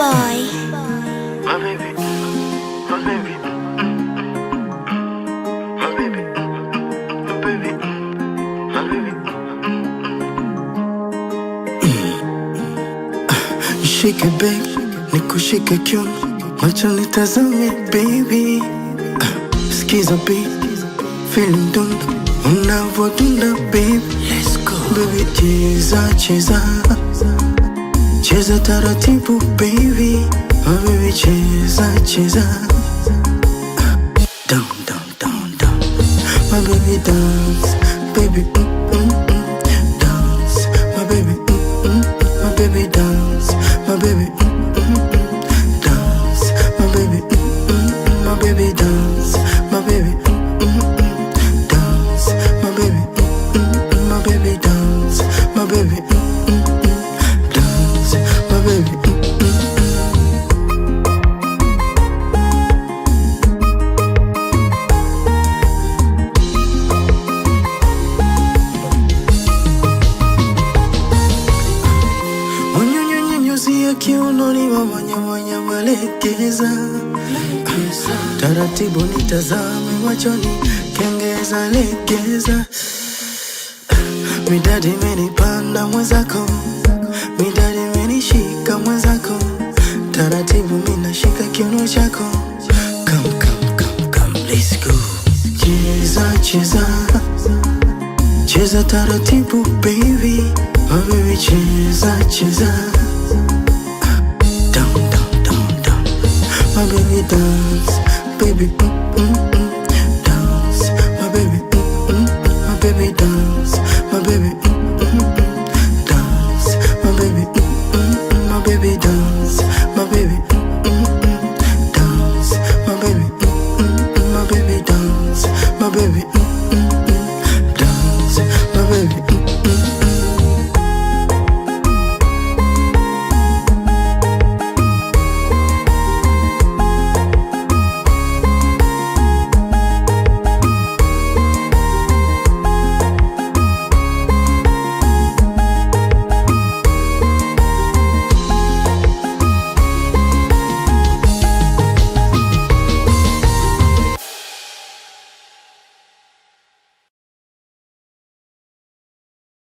boy. My baby, my baby, my baby, my baby, my baby. Shake it back, nikushike kiuno, macho nitazame baby. Skiza beat, feeling dunda, unavodunda baby. Let's go baby, cheza cheza, cheza taratibu baby. My baby, cheza cheza, down down down down. My baby dance, baby dance. My baby my baby dance, my baby dance. My baby my baby dance, my baby dance. My baby my baby dance, my baby dance. My baby. Nyunyunyunyuzia kiunoni, wamanya mwelekeza taratibu, nitazame machoni, kengeza legeza. Midadi imenipanda mwenzako, midadi imenishika mwenzako, taratibu minashika kiuno chako. Come, come, come, come, let's go. Cheza, cheza, cheza taratibu baby. My baby, cheza, cheza, down, down, down, down. My baby dance, baby